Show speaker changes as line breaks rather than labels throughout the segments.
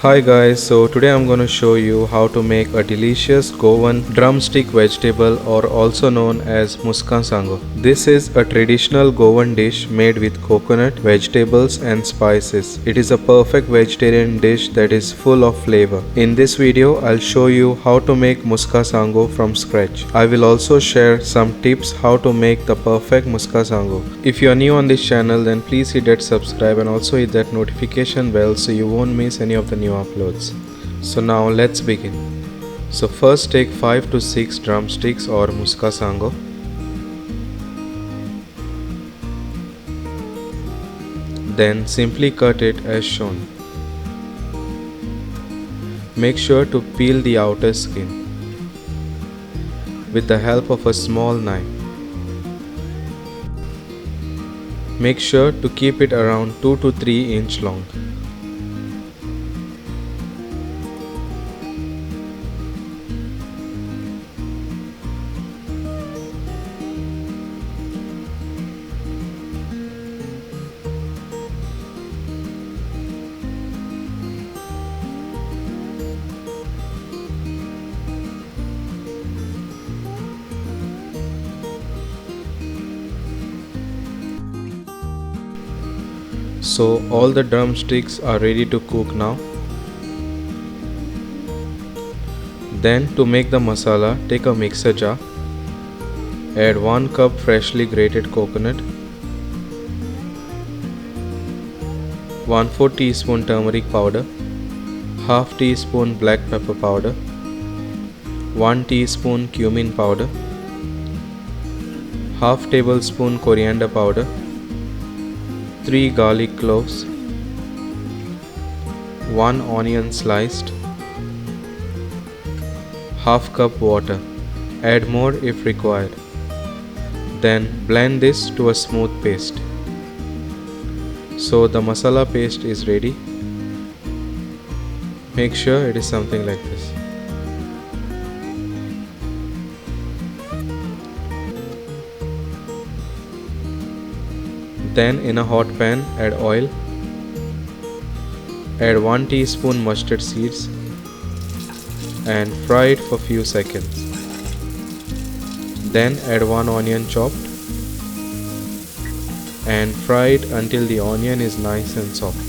Hi guys, so today I'm going to show you how to make a delicious Goan drumstick vegetable or also known as Muska Sango. This is a traditional Goan dish made with coconut, vegetables and spices. It is a perfect vegetarian dish that is full of flavor. In this video, I'll show you how to make Muska Sango from scratch. I will also share some tips how to make the perfect Muska Sango. If you are new on this channel, then please hit that subscribe and also hit that notification bell so you won't miss any of the new uploads. So now let's begin. So first take 5 to 6 drumsticks or Muska Sango. Then simply cut it as shown. Make sure to peel the outer skin with the help of a small knife. Make sure to keep it around 2 to 3 inch long. So all the drumsticks are ready to cook now. Then to make the masala, take a mixer jar. Add 1 cup freshly grated coconut, 1/4 teaspoon turmeric powder, half teaspoon black pepper powder, 1 teaspoon cumin powder, half tablespoon coriander powder, 3 garlic cloves, 1 onion sliced, half cup water. Add more if required. Then blend this to a smooth paste. So the masala paste is ready. Make sure it is something like this. Then in a hot pan add oil. Add 1 teaspoon mustard seeds and fry it for few seconds. Then add 1 onion chopped and fry it until the onion is nice and soft.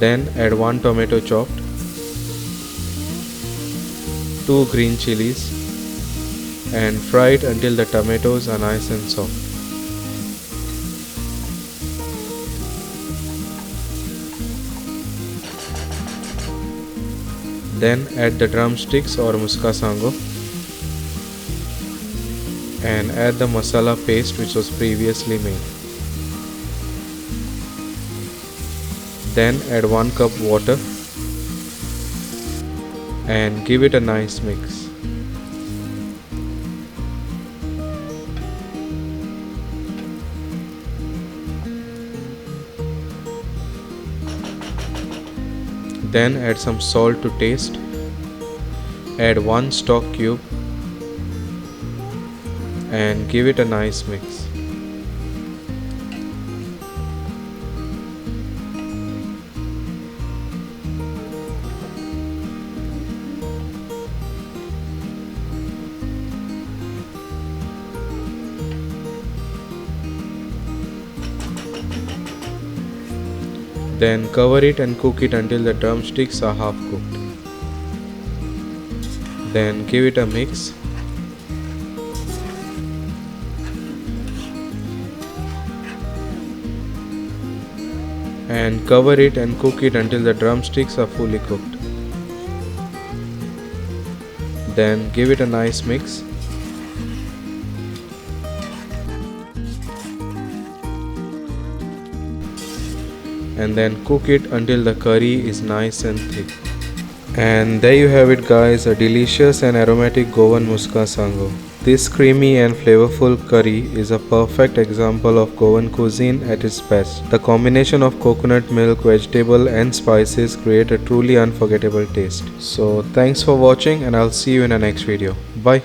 Then add 1 tomato chopped, 2 green chilies and fry it until the tomatoes are nice and soft. Then add the drumsticks or Muska Sango and add the masala paste which was previously made. Then add 1 cup water and give it a nice mix. Then add some salt to taste. Add 1 stock cube and give it a nice mix. Then cover it and cook it until the drumsticks are half cooked. Then give it a mix. And cover it and cook it until the drumsticks are fully cooked. Then give it a nice mix. And then cook it until the curry is nice and thick. And there you have it guys, a delicious and aromatic Goan Muska Sango. This creamy and flavorful curry is a perfect example of Goan cuisine at its best. The combination of coconut milk, vegetable and spices create a truly unforgettable taste. So thanks for watching and I'll see you in the next video. Bye.